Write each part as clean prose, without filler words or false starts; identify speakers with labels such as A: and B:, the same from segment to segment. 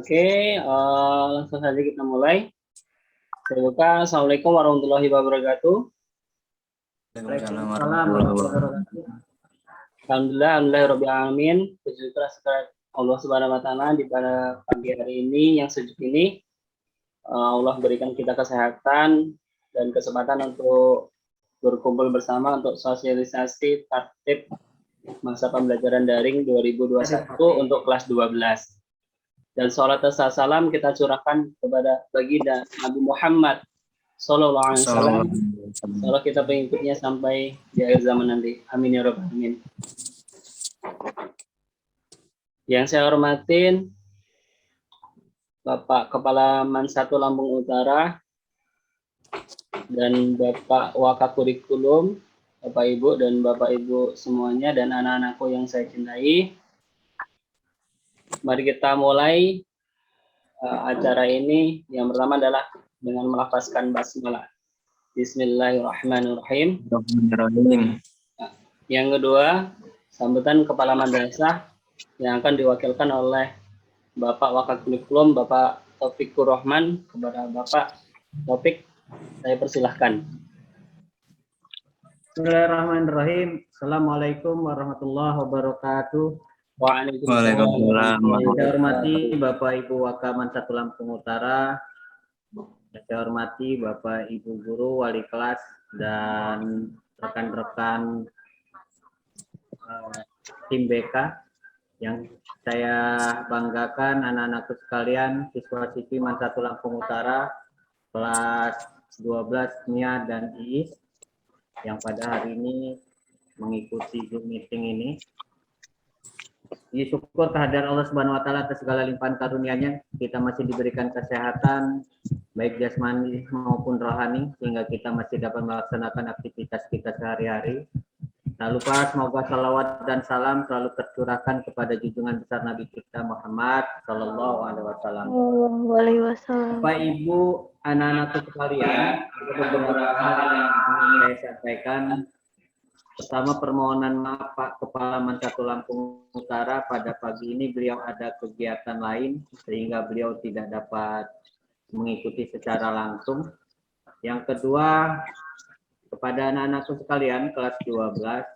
A: Langsung saja kita mulai. Saya buka. Assalamualaikum warahmatullahi wabarakatuh. Alhamdulillahirobbilalamin. Puji syukur kepada Allah Subhanahu Wa Taala di pada pagi hari ini yang sejuk ini. Allah berikan kita kesehatan dan kesempatan untuk berkumpul bersama untuk sosialisasi tertib masa pembelajaran daring 2021 untuk kelas 12. Dan salat dan salam kita curahkan kepada baginda Nabi Muhammad Sallallahu Alaihi Wasallam. Kalau kita pengikutnya sampai di akhir zaman nanti. Amin ya rabbal alamin. Yang saya hormatin Bapak Kepala Man 1 Lampung Utara dan Bapak Wakakurikulum, Bapak Ibu dan Bapak Ibu semuanya dan anak-anakku yang saya cintai. Mari kita mulai acara ini. Yang pertama adalah dengan melafazkan basmalah. Bismillahirrahmanirrahim. Yang kedua, sambutan Kepala Madrasah yang akan diwakilkan oleh Bapak Wakakurikulum, Bapak Taufikur Rahman. Kepada Bapak Taufik, saya persilahkan.
B: Bismillahirrahmanirrahim. Assalamualaikum warahmatullahi wabarakatuh.
A: Waalaikumsalam.
B: Saya hormati Bapak Ibu Wakaman 1 Lampung Utara. Saya hormati Bapak Ibu Guru, Wali kelas, dan rekan-rekan tim BK. Yang saya banggakan anak-anakku sekalian, siswa-siswi Man 1 Lampung Utara, kelas 12 MIA dan IIS, yang pada hari ini mengikuti Zoom meeting ini. Syukur kehadiran Allah Subhanahu Wa Taala atas segala limpahan karunia-Nya, kita masih diberikan kesehatan baik jasmani maupun rohani sehingga kita masih dapat melaksanakan aktivitas kita sehari-hari. Tak lupa semoga salawat dan salam selalu tercurahkan kepada junjungan besar Nabi kita Muhammad Sallallahu Alaihi Wasallam. Bapak Ibu, anak-anakku sekalian, ada beberapa hal yang ingin saya sampaikan. Pertama, permohonan maaf Pak Kepala Man 1 Lampung Utara, pada pagi ini beliau ada kegiatan lain sehingga beliau tidak dapat mengikuti secara langsung. Yang kedua, kepada anak-anakku sekalian kelas 12,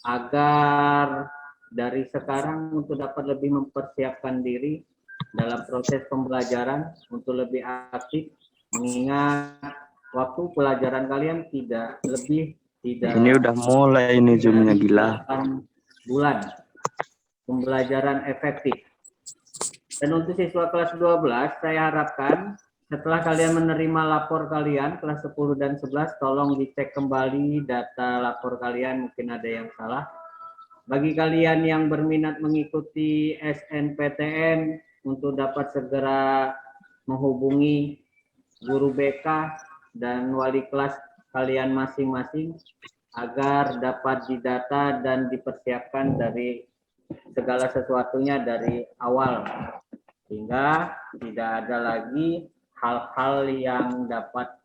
B: agar dari sekarang untuk dapat lebih mempersiapkan diri dalam proses pembelajaran untuk lebih aktif, mengingat waktu pelajaran kalian tidak
C: ini udah mulai ini zoomnya gila.
B: Bulan pembelajaran efektif. Dan untuk siswa kelas 12, saya harapkan setelah kalian menerima lapor kalian kelas 10 dan 11, tolong dicek kembali data lapor kalian, mungkin ada yang salah. Bagi kalian yang berminat mengikuti SNPTN, untuk dapat segera menghubungi guru BK dan wali kelas kalian masing-masing agar dapat didata dan dipersiapkan dari segala sesuatunya dari awal, sehingga tidak ada lagi hal-hal yang dapat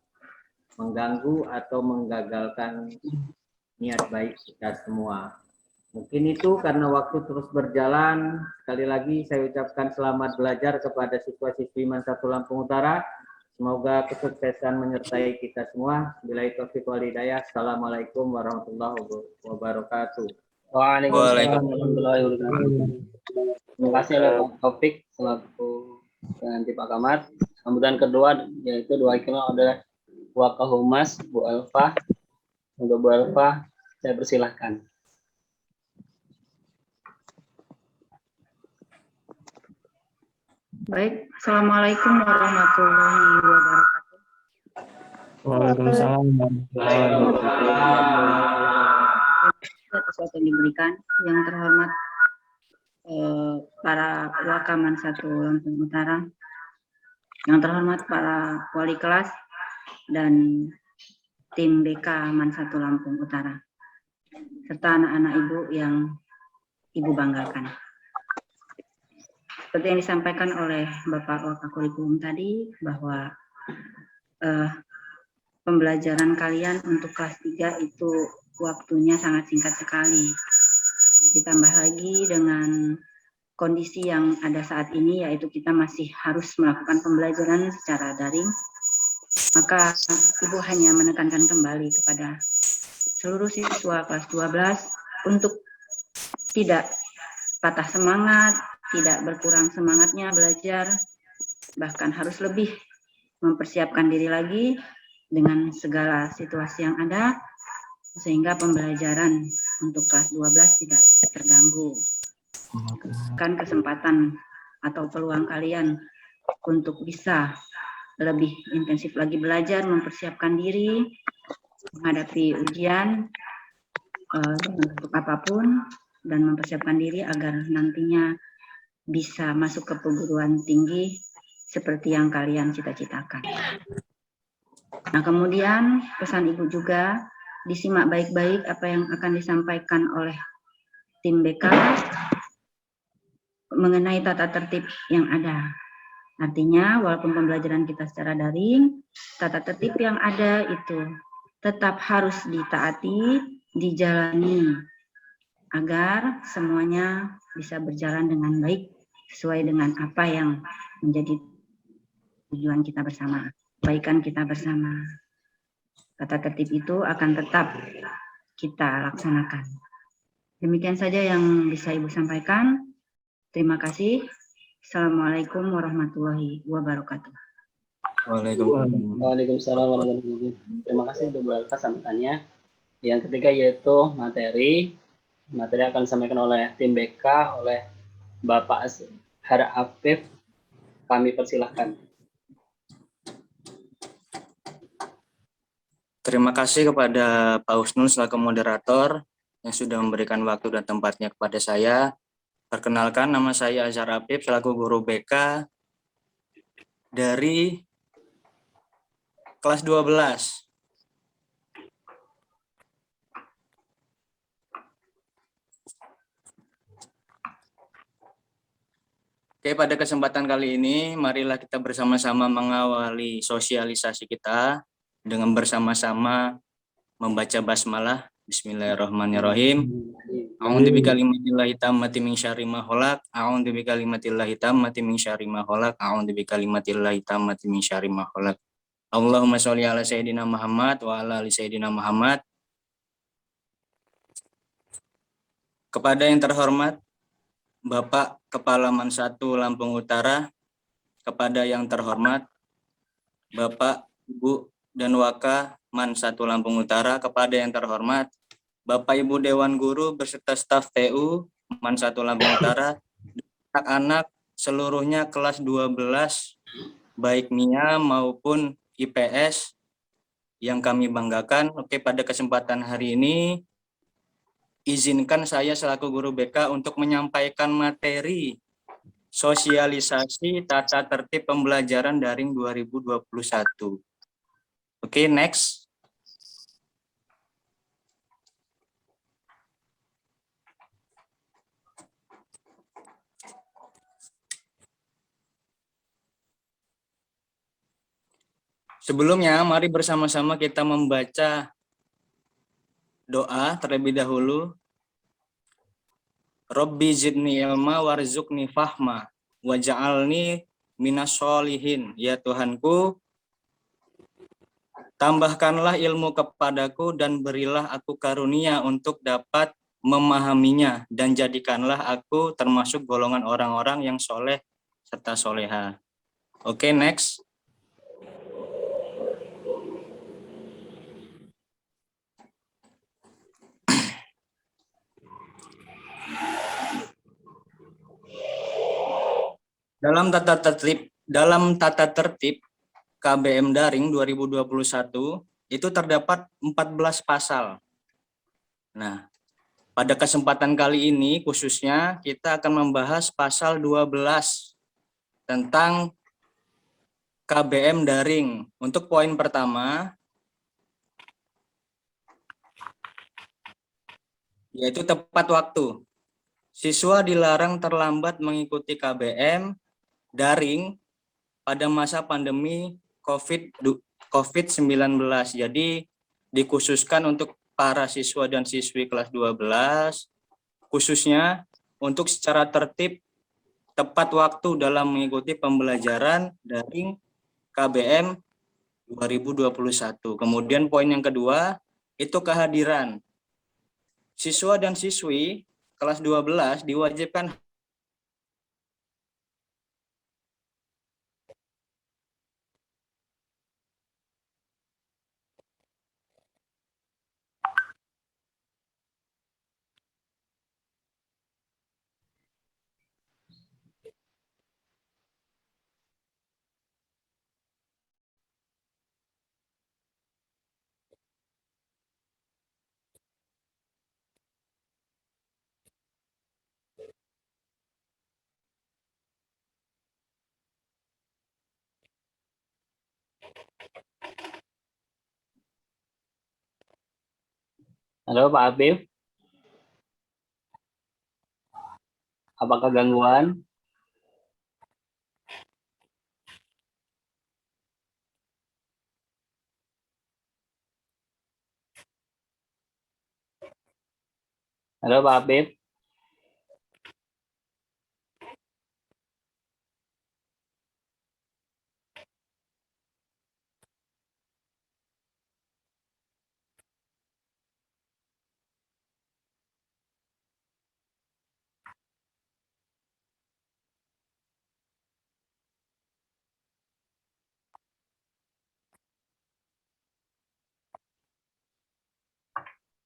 B: mengganggu atau menggagalkan niat baik kita semua. Mungkin itu karena waktu terus berjalan. Sekali lagi saya ucapkan selamat belajar kepada siswa-siswi Man 1 Lampung Utara. Semoga kesuksesan menyertai kita semua. Billahi taufiq wal hidayah. Assalamualaikum warahmatullahi wabarakatuh.
A: Waalaikumsalam warahmatullahi wabarakatuh. Terima kasih Pak Taufik selaku pengganti Pak Kamat. Sambutan kedua yaitu diwakilkan oleh Wakahumas Bu Elva. Untuk Bu Elva, saya persilahkan.
D: Baik, Assalamualaikum warahmatullahi wabarakatuh.
C: Waalaikumsalam warahmatullahi wabarakatuh.
D: Atas waktu yang diberikan, yang terhormat para Wakaman 1 Lampung Utara, yang terhormat para wali kelas dan tim BK Man 1 Lampung Utara, serta anak-anak ibu yang ibu banggakan. Seperti yang disampaikan oleh Bapak Wakakurikulum tadi, bahwa pembelajaran kalian untuk kelas 3 itu waktunya sangat singkat sekali. Ditambah lagi dengan kondisi yang ada saat ini, yaitu kita masih harus melakukan pembelajaran secara daring, maka Ibu hanya menekankan kembali kepada seluruh siswa kelas 12 untuk tidak patah semangat, tidak berkurang semangatnya belajar, bahkan harus lebih mempersiapkan diri lagi dengan segala situasi yang ada, sehingga pembelajaran untuk kelas 12 tidak terganggu. Kan kesempatan atau peluang kalian untuk bisa lebih intensif lagi belajar, mempersiapkan diri, menghadapi ujian, untuk apapun, dan mempersiapkan diri agar nantinya bisa masuk ke perguruan tinggi seperti yang kalian cita-citakan. Nah, kemudian pesan Ibu juga, disimak baik-baik apa yang akan disampaikan oleh tim BK mengenai tata tertib yang ada. Artinya, walaupun pembelajaran kita secara daring, tata tertib yang ada itu tetap harus ditaati, dijalani, agar semuanya bisa berjalan dengan baik sesuai dengan apa yang menjadi tujuan kita bersama, kebaikan kita bersama. Tata tertib itu akan tetap kita laksanakan. Demikian saja yang bisa Ibu sampaikan. Terima kasih. Assalamualaikum warahmatullahi wabarakatuh.
A: Waalaikumsalam warahmatullahi wabarakatuh. Terima kasih untuk sambutannya. Yang ketiga yaitu materi. Materi akan disampaikan oleh tim BK, oleh Bapak Har Afif. Kami persilahkan.
E: Terima kasih kepada Pak Husnul selaku moderator yang sudah memberikan waktu dan tempatnya kepada saya. Perkenalkan, nama saya Azhar Afif selaku guru BK dari kelas 12. Oke, pada kesempatan kali ini, marilah kita bersama-sama mengawali sosialisasi kita dengan bersama-sama membaca basmalah. Bismillahirrahmanirrahim. A'udzu bikalimatillahi tammati min syarri ma khalaq. A'udzu bikalimatillahi tammati min syarri ma khalaq. A'udzu bikalimatillahi tammati min syarri ma khalaq. Allahumma sholli ala sayyidina Muhammad wa ala ali sayyidina Muhammad. Kepada yang terhormat Bapak Kepala Man 1 Lampung Utara, kepada yang terhormat Bapak, Ibu, dan Waka Man 1 Lampung Utara, kepada yang terhormat Bapak Ibu Dewan Guru beserta staf TU Man 1 Lampung Utara, anak-anak seluruhnya kelas 12, baik MIA maupun IPS yang kami banggakan. Oke, pada kesempatan hari ini, izinkan saya selaku guru BK untuk menyampaikan materi sosialisasi tata tertib pembelajaran daring 2021. Oke, next. Sebelumnya, mari bersama-sama kita membaca doa terlebih dahulu. Robbi zidni ilma warzuqni fahma waj'alni minas sholihin. Ya Tuhanku, tambahkanlah ilmu kepadaku dan berilah aku karunia untuk dapat memahaminya, dan jadikanlah aku termasuk golongan orang-orang yang soleh serta soleha. Oke, next. Dalam tata tertib KBM Daring 2021 itu terdapat 14 pasal. Nah, pada kesempatan kali ini khususnya kita akan membahas pasal 12 tentang KBM Daring. Untuk poin pertama, yaitu tepat waktu. Siswa dilarang terlambat mengikuti KBM Daring pada masa pandemi COVID-19. Jadi dikhususkan untuk para siswa dan siswi kelas 12, khususnya untuk secara tertib tepat waktu dalam mengikuti pembelajaran daring KBM 2021. Kemudian poin yang kedua, itu kehadiran. Siswa dan siswi kelas 12 diwajibkan
A: Halo Pak Afif, apakah gangguan? Halo Pak Afif,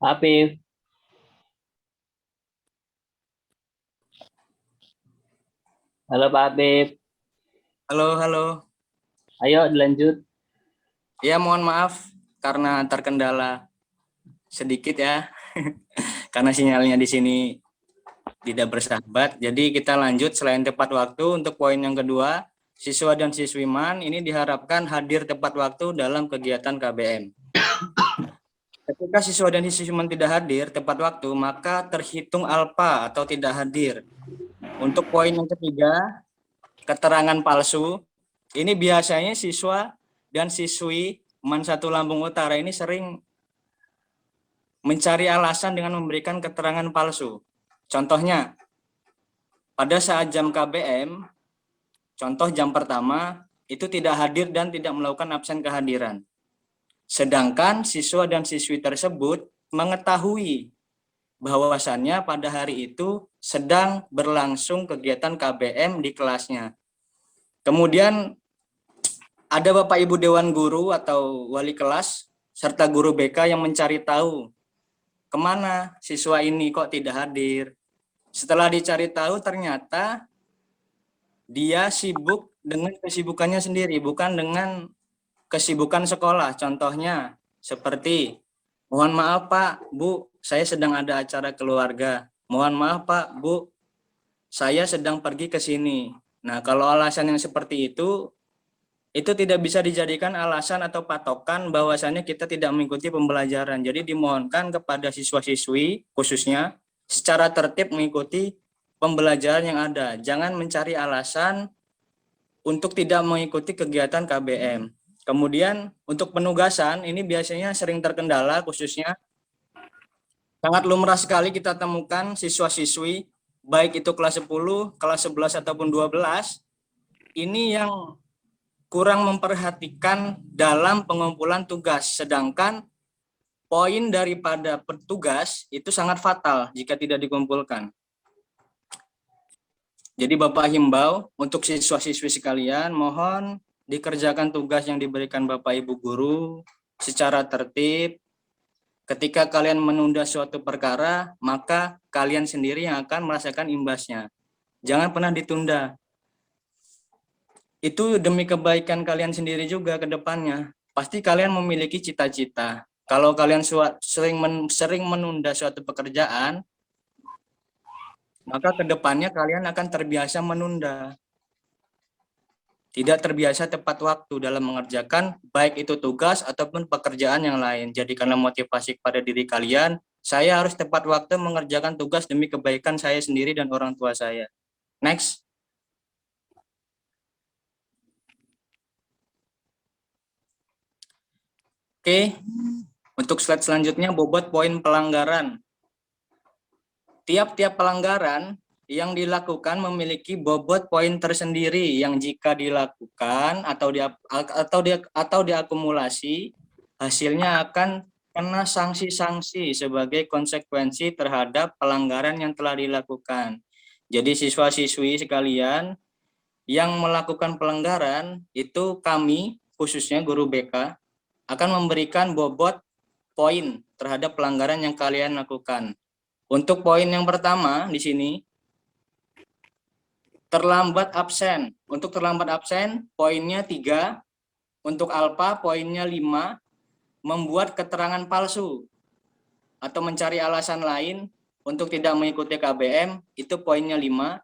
A: Pak Afif, halo Pak Afif,
E: halo.
A: ayo dilanjut.
E: Ya, mohon maaf karena terkendala sedikit ya. Karena sinyalnya di sini tidak bersahabat. Jadi kita lanjut selain tepat waktu untuk poin yang kedua, siswa dan siswiman ini diharapkan hadir tepat waktu dalam kegiatan KBM. Ketika siswa dan siswiman tidak hadir tepat waktu, maka terhitung alfa atau tidak hadir. Untuk poin yang ketiga, keterangan palsu. Ini biasanya siswa dan siswi MAN 1 Lampung Utara ini sering mencari alasan dengan memberikan keterangan palsu. Contohnya, pada saat jam KBM, contoh jam pertama, itu tidak hadir dan tidak melakukan absen kehadiran. Sedangkan siswa dan siswi tersebut mengetahui bahwasannya pada hari itu sedang berlangsung kegiatan KBM di kelasnya. Kemudian ada Bapak Ibu Dewan Guru atau wali kelas serta guru BK yang mencari tahu kemana siswa ini kok tidak hadir. Setelah dicari tahu ternyata dia sibuk dengan kesibukannya sendiri, bukan dengan kesibukan sekolah. Contohnya seperti, mohon maaf Pak, Bu, saya sedang ada acara keluarga. Mohon maaf Pak, Bu, saya sedang pergi ke sini. Nah, kalau alasan yang seperti itu tidak bisa dijadikan alasan atau patokan bahwasannya kita tidak mengikuti pembelajaran. Jadi dimohonkan kepada siswa-siswi khususnya secara tertib mengikuti pembelajaran yang ada. Jangan mencari alasan untuk tidak mengikuti kegiatan KBM. Kemudian untuk penugasan ini biasanya sering terkendala, khususnya sangat lumrah sekali kita temukan siswa-siswi baik itu kelas 10, kelas 11 ataupun 12 ini yang kurang memperhatikan dalam pengumpulan tugas, sedangkan poin daripada petugas itu sangat fatal jika tidak dikumpulkan. Jadi Bapak himbau untuk siswa-siswi sekalian, mohon dikerjakan tugas yang diberikan Bapak Ibu Guru secara tertib. Ketika kalian menunda suatu perkara, maka kalian sendiri yang akan merasakan imbasnya. Jangan pernah ditunda. Itu demi kebaikan kalian sendiri juga ke depannya. Pasti kalian memiliki cita-cita. Kalau kalian sering menunda suatu pekerjaan, maka ke depannya kalian akan terbiasa menunda. Tidak terbiasa tepat waktu dalam mengerjakan baik itu tugas ataupun pekerjaan yang lain. Jadi karena motivasi pada diri kalian, saya harus tepat waktu mengerjakan tugas demi kebaikan saya sendiri dan orang tua saya. Next. Oke, untuk slide selanjutnya bobot poin pelanggaran. Tiap-tiap pelanggaran yang dilakukan memiliki bobot poin tersendiri yang jika dilakukan atau diakumulasi hasilnya akan kena sanksi-sanksi sebagai konsekuensi terhadap pelanggaran yang telah dilakukan. Jadi siswa-siswi sekalian yang melakukan pelanggaran itu kami khususnya guru BK akan memberikan bobot poin terhadap pelanggaran yang kalian lakukan. Untuk poin yang pertama di sini terlambat absen. Untuk terlambat absen poinnya 3, untuk alfa poinnya 5, membuat keterangan palsu atau mencari alasan lain untuk tidak mengikuti KBM itu poinnya 5.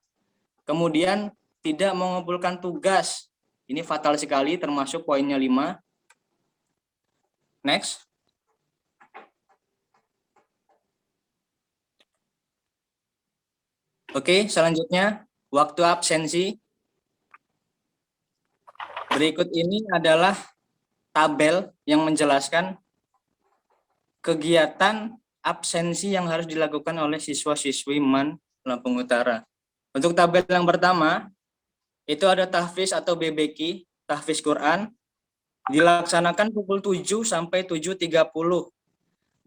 E: Kemudian tidak mengumpulkan tugas. Ini fatal sekali termasuk poinnya 5. Next. Oke, selanjutnya waktu absensi. Berikut ini adalah tabel yang menjelaskan kegiatan absensi yang harus dilakukan oleh siswa-siswi MAN Lampung Utara. Untuk tabel yang pertama, itu ada tahfiz atau BBQ, tahfiz Quran, dilaksanakan pukul 7 sampai 7.30.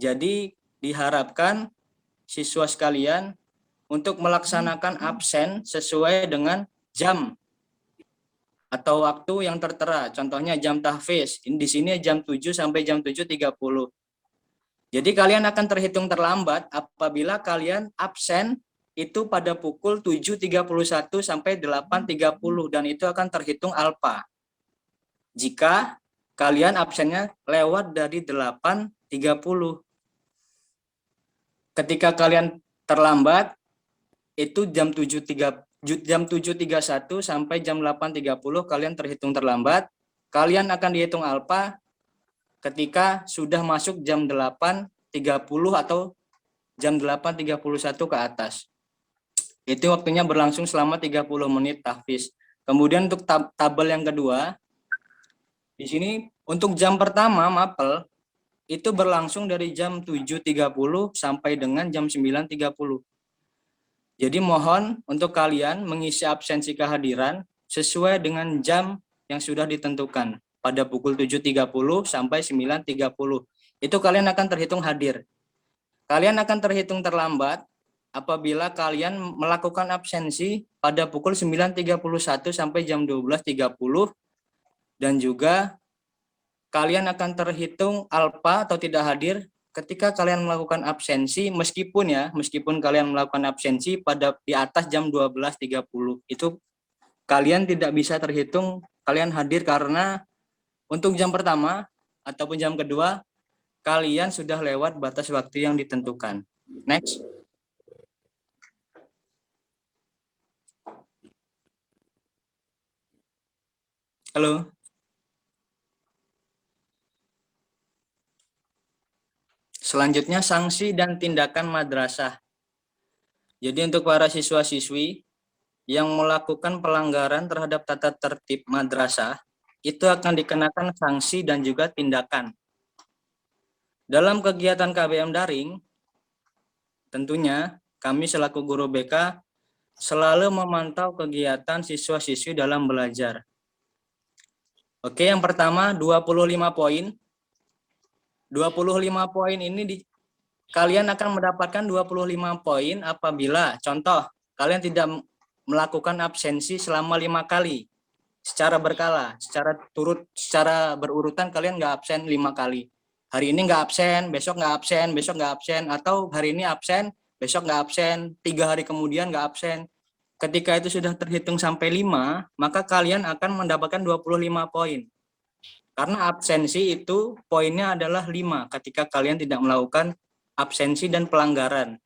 E: Jadi diharapkan siswa sekalian untuk melaksanakan absen sesuai dengan jam atau waktu yang tertera. Contohnya jam tahfiz, di sini jam 7 sampai jam 7.30. Jadi kalian akan terhitung terlambat apabila kalian absen itu pada pukul 7.31 sampai 8.30 dan itu akan terhitung alfa. Jika kalian absennya lewat dari 8.30. Ketika kalian terlambat itu jam 7.31 sampai jam 8.30 kalian terhitung terlambat. Kalian akan dihitung alfa ketika sudah masuk jam 8.30 atau jam 8.31 ke atas. Itu waktunya berlangsung selama 30 menit tahfiz. Kemudian untuk tabel yang kedua, di sini untuk jam pertama mapel itu berlangsung dari jam 7.30 sampai dengan jam 9.30. Jadi mohon untuk kalian mengisi absensi kehadiran sesuai dengan jam yang sudah ditentukan pada pukul 7.30 sampai 9.30. Itu kalian akan terhitung hadir. Kalian akan terhitung terlambat apabila kalian melakukan absensi pada pukul 9.31 sampai jam 12.30 dan juga kalian akan terhitung alfa atau tidak hadir ketika kalian melakukan absensi meskipun kalian melakukan absensi pada di atas jam 12.30 itu kalian tidak bisa terhitung kalian hadir karena untuk jam pertama ataupun jam kedua kalian sudah lewat batas waktu yang ditentukan. Next. Halo. Selanjutnya sanksi dan tindakan madrasah. Jadi untuk para siswa-siswi yang melakukan pelanggaran terhadap tata tertib madrasah itu akan dikenakan sanksi dan juga tindakan. Dalam kegiatan KBM daring, tentunya kami selaku guru BK selalu memantau kegiatan siswa-siswi dalam belajar. Oke, yang pertama 25 poin. 25 poin ini kalian akan mendapatkan 25 poin apabila contoh kalian tidak melakukan absensi selama 5 kali secara berkala, secara berurutan kalian nggak absen 5 kali. Hari ini nggak absen, besok nggak absen, besok nggak absen, atau hari ini absen, besok nggak absen, 3 hari kemudian nggak absen. Ketika itu sudah terhitung sampai 5, maka kalian akan mendapatkan 25 poin. Karena absensi itu poinnya adalah 5 ketika kalian tidak melakukan absensi dan pelanggaran.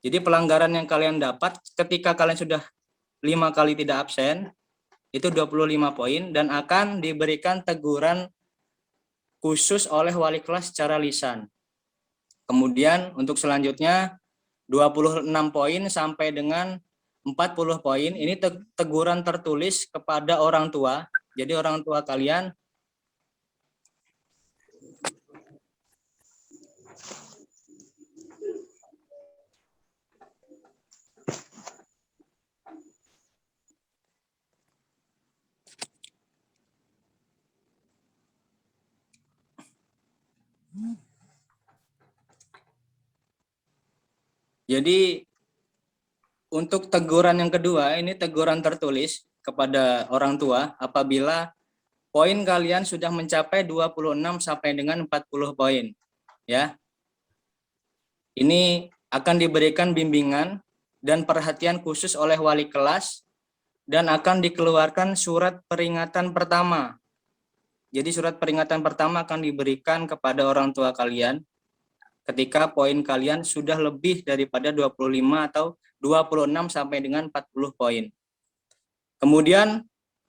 E: Jadi pelanggaran yang kalian dapat ketika kalian sudah 5 kali tidak absen, itu 25 poin dan akan diberikan teguran khusus oleh wali kelas secara lisan. Kemudian untuk selanjutnya 26 poin sampai dengan 40 poin, ini teguran tertulis kepada orang tua. Jadi orang tua kalian Jadi untuk teguran yang kedua, ini teguran tertulis kepada orang tua apabila poin kalian sudah mencapai 26 sampai dengan 40 poin. Ya. Ini akan diberikan bimbingan dan perhatian khusus oleh wali kelas dan akan dikeluarkan surat peringatan pertama. Jadi surat peringatan pertama akan diberikan kepada orang tua kalian ketika poin kalian sudah lebih daripada 25 atau 26 sampai dengan 40 poin. Kemudian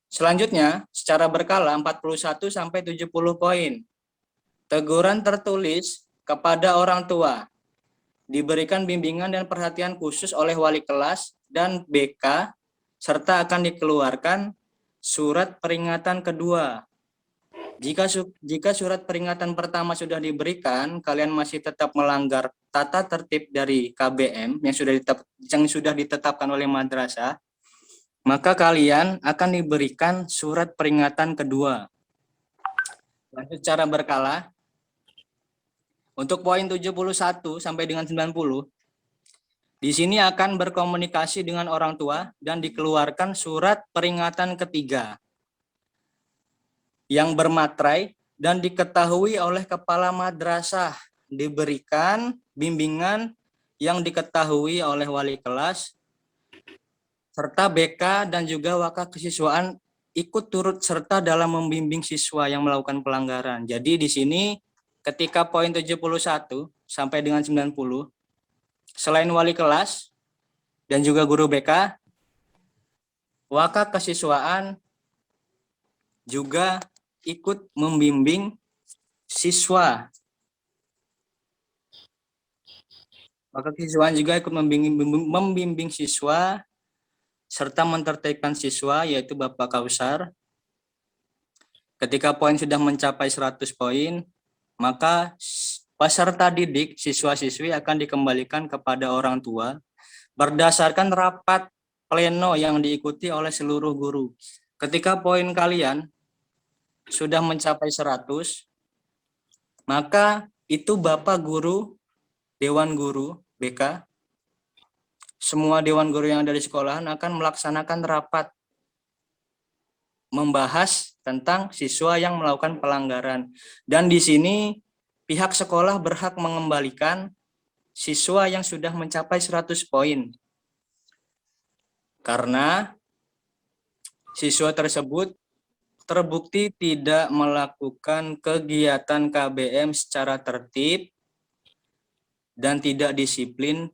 E: selanjutnya secara berkala 41 sampai 70 poin. Teguran tertulis kepada orang tua. Diberikan bimbingan dan perhatian khusus oleh wali kelas dan BK serta akan dikeluarkan surat peringatan kedua. Jika surat peringatan pertama sudah diberikan, kalian masih tetap melanggar tata tertib dari KBM yang sudah ditetapkan oleh madrasah, maka kalian akan diberikan surat peringatan kedua. Lanjut secara berkala. Untuk poin 71 sampai dengan 90, di sini akan berkomunikasi dengan orang tua dan dikeluarkan surat peringatan ketiga yang bermaterai dan diketahui oleh kepala madrasah, diberikan bimbingan yang diketahui oleh wali kelas, serta BK dan juga wakil kesiswaan ikut turut serta dalam membimbing siswa yang melakukan pelanggaran. Jadi di sini ketika poin 71 sampai dengan 90, selain wali kelas dan juga guru BK, wakil kesiswaan juga ikut membimbing siswa. Wakil kesiswaan juga ikut membimbing siswa serta mentertibkan siswa, yaitu Bapak Kausar. Ketika poin sudah mencapai 100 poin, maka peserta didik siswa-siswi akan dikembalikan kepada orang tua berdasarkan rapat pleno yang diikuti oleh seluruh guru. Ketika poin kalian sudah mencapai 100, maka itu Bapak Guru, Dewan Guru, BK, semua Dewan Guru yang ada di sekolahan akan melaksanakan rapat membahas tentang siswa yang melakukan pelanggaran. Dan di sini pihak sekolah berhak mengembalikan siswa yang sudah mencapai 100 poin. Karena siswa tersebut terbukti tidak melakukan kegiatan KBM secara tertib dan tidak disiplin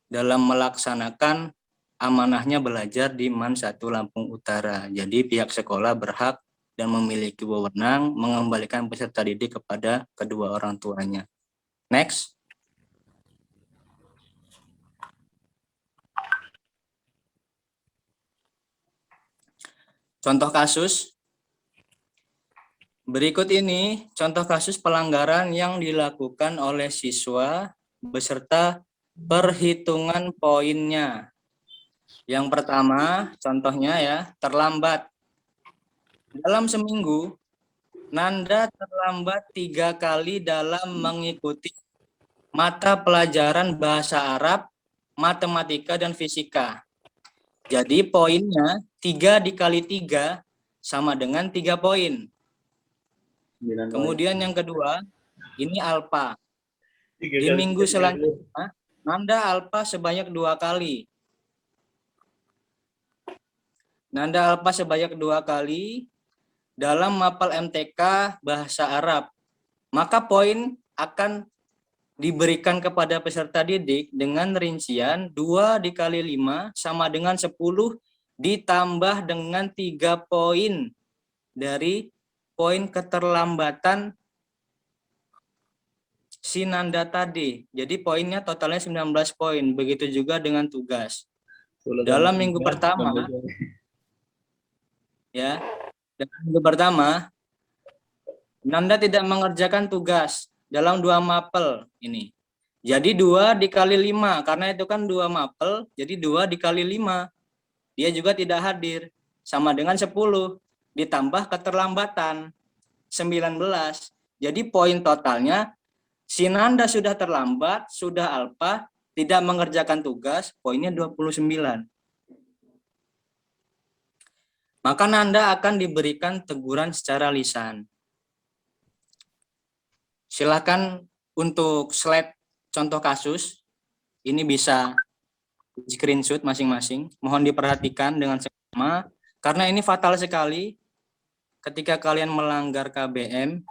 E: dalam melaksanakan amanahnya belajar di MAN 1 Lampung Utara. Jadi pihak sekolah berhak dan memiliki wewenang mengembalikan peserta didik kepada kedua orang tuanya. Next. Contoh kasus. Berikut ini contoh kasus pelanggaran yang dilakukan oleh siswa beserta perhitungan poinnya. Yang pertama, contohnya ya, terlambat. Dalam seminggu, Nanda terlambat 3 kali dalam mengikuti mata pelajaran bahasa Arab, matematika, dan fisika. Jadi poinnya 3 dikali 3 sama dengan 3 poin. Kemudian yang kedua, ini alfa. Di minggu selanjutnya, Nanda alfa sebanyak 2 kali. Nanda alfa sebanyak 2 kali dalam mapel MTK bahasa Arab. Maka poin akan diberikan kepada peserta didik dengan rincian 2 dikali 5 sama dengan 10 ditambah dengan 3 poin dari poin keterlambatan si Nanda tadi. Jadi poinnya totalnya 19 poin. Begitu juga dengan tugas. Dalam minggu pertama, ya, dalam minggu pertama, Nanda tidak mengerjakan tugas dalam 2 mapel ini. Jadi 2 dikali 5, karena itu kan 2 mapel, jadi 2 dikali 5. Dia juga tidak hadir, sama dengan 10, ditambah keterlambatan, 19. Jadi poin totalnya, si Nanda sudah terlambat, sudah alfa, tidak mengerjakan tugas, poinnya 29. Maka Anda akan diberikan teguran secara lisan. Silakan untuk slide contoh kasus, ini bisa screenshot masing-masing. Mohon diperhatikan dengan seksama, karena ini fatal sekali ketika kalian melanggar KBM.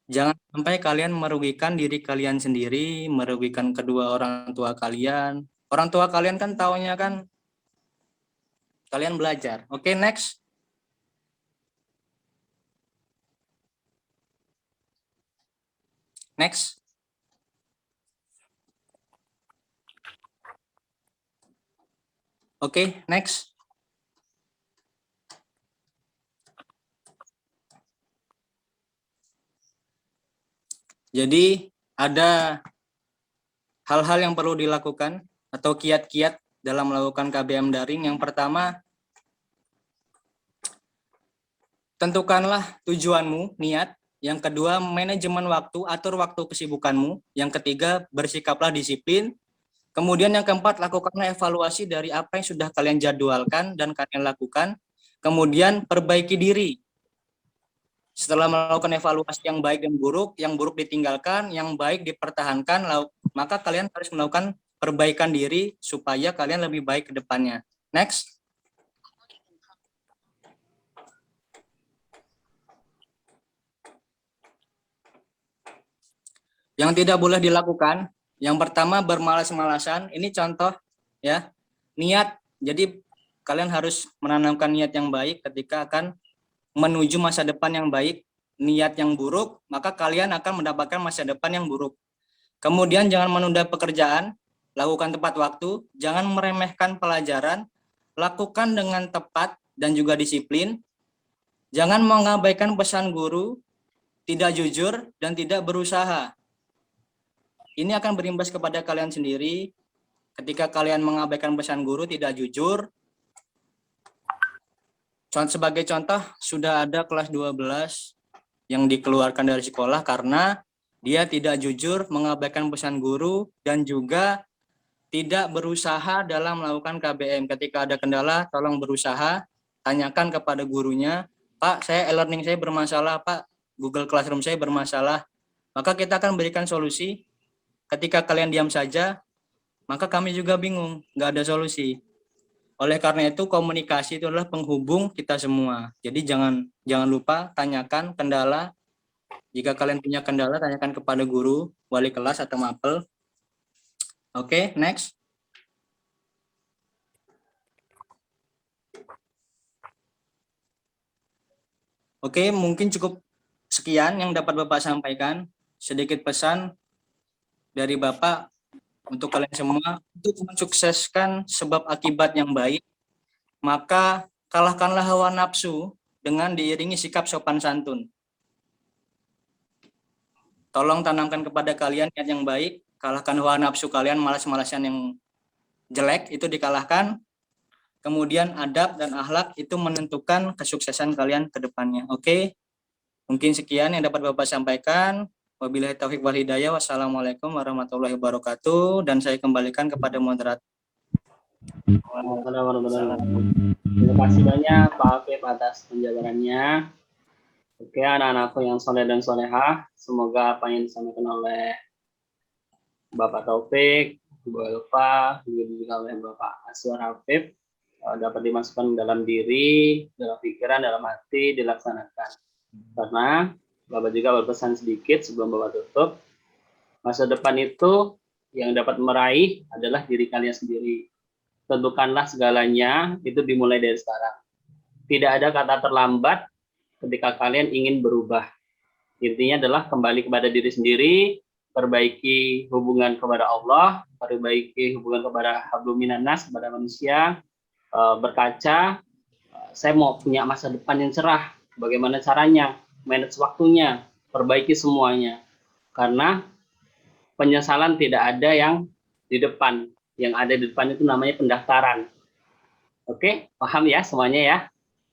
E: Jangan sampai kalian merugikan diri kalian sendiri, merugikan kedua orang tua kalian. Orang tua kalian kan taunya kan kalian belajar. Oke, next. Next. Oke, next. Jadi ada hal-hal yang perlu dilakukan atau kiat-kiat dalam melakukan KBM daring. Yang pertama, tentukanlah tujuanmu, niat. Yang kedua, manajemen waktu, atur waktu kesibukanmu. Yang ketiga, bersikaplah disiplin. Kemudian yang keempat, lakukanlah evaluasi dari apa yang sudah kalian jadwalkan dan kalian lakukan. Kemudian perbaiki diri. Setelah melakukan evaluasi yang baik dan buruk, yang buruk ditinggalkan, yang baik dipertahankan, maka kalian harus melakukan perbaikan diri supaya kalian lebih baik ke depannya. Next. Yang tidak boleh dilakukan, yang pertama bermalas-malasan. Ini contoh ya, niat. Jadi kalian harus menanamkan niat yang baik ketika akan menuju masa depan yang baik. Niat yang buruk, maka kalian akan mendapatkan masa depan yang buruk. Kemudian jangan menunda pekerjaan, lakukan tepat waktu, jangan meremehkan pelajaran, lakukan dengan tepat dan juga disiplin. Jangan mengabaikan pesan guru, tidak jujur dan tidak berusaha. Ini akan berimbas kepada kalian sendiri. Ketika kalian mengabaikan pesan guru, tidak jujur. Sebagai contoh, sudah ada kelas 12 yang dikeluarkan dari sekolah karena dia tidak jujur, mengabaikan pesan guru, dan juga tidak berusaha dalam melakukan KBM. Ketika ada kendala, tolong berusaha, tanyakan kepada gurunya, Pak, saya e-learning saya bermasalah, Pak, Google Classroom saya bermasalah. Maka kita akan berikan solusi. Ketika kalian diam saja, maka kami juga bingung, nggak ada solusi. Oleh karena itu, komunikasi itu adalah penghubung kita semua. Jadi jangan lupa tanyakan kendala. Jika kalian punya kendala, tanyakan kepada guru, wali kelas, atau mapel. Oke, next. Oke, mungkin cukup sekian yang dapat Bapak sampaikan. Sedikit pesan dari Bapak untuk kalian semua, untuk mensukseskan sebab akibat yang baik, maka kalahkanlah hawa nafsu dengan diiringi sikap sopan santun. Tolong tanamkan kepada kalian niat yang baik, kalahkan hawa nafsu kalian, malas-malasan yang jelek itu dikalahkan. Kemudian adab dan akhlak itu menentukan kesuksesan kalian ke depannya. Oke, mungkin sekian yang dapat Bapak sampaikan. Wabillahi taufiq wal hidayah. Wassalamualaikum warahmatullahi wabarakatuh. Dan saya kembalikan kepada moderator.
A: Terima kasih banyak Pak Afif atas penjabarannya. Oke, anak-anakku yang soleh dan solehah, semoga apa yang disampaikan oleh Bapak Taufik, Bu Elva, juga oleh Bapak Aswar Afif dapat dimasukkan dalam diri, dalam pikiran, dalam hati, dilaksanakan. Karena Bapak juga berpesan sedikit sebelum Bapak tutup, masa depan itu yang dapat meraih adalah diri kalian sendiri. Tentukanlah segalanya, itu dimulai dari sekarang. Tidak ada kata terlambat ketika kalian ingin berubah. Intinya adalah kembali kepada diri sendiri, perbaiki hubungan kepada Allah, perbaiki hubungan kepada hablum minan nas, kepada manusia, berkaca, saya mau punya masa depan yang cerah, bagaimana caranya, manage waktunya, perbaiki semuanya. Karena penyesalan tidak ada yang di depan. Yang ada di depan itu namanya pendaftaran. Oke, paham ya semuanya ya?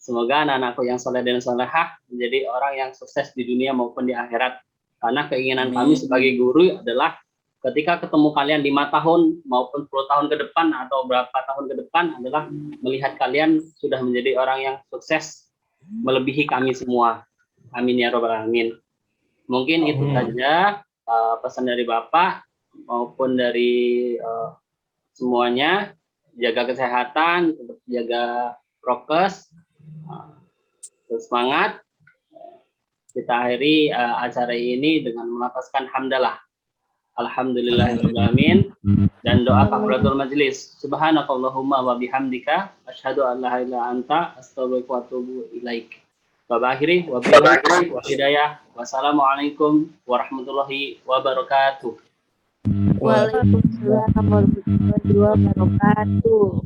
A: Semoga anak-anakku yang soleh dan solehah menjadi orang yang sukses di dunia maupun di akhirat. Karena keinginan kami sebagai guru adalah ketika ketemu kalian 5 tahun maupun 10 tahun ke depan atau berapa tahun ke depan adalah melihat kalian sudah menjadi orang yang sukses melebihi kami semua. Amin ya robbal alamin. Mungkin itu saja pesan dari Bapak maupun dari semuanya. Jaga kesehatan, tetap jaga prokes, semangat. Kita akhiri acara ini dengan melafazkan hamdalah. Alhamdulillahirrahmanirrahim. Dan doa kafaratul majlis. Subhanakallahumma wa bihamdika asyhadu an la ilaha illa anta astaghfiruka wa atubu ilaik. Wa akhiri wa billahi wa hidayah. Wassalamualaikum warahmatullahi wabarakatuh.
F: Waalaikumsalam warahmatullahi wabarakatuh.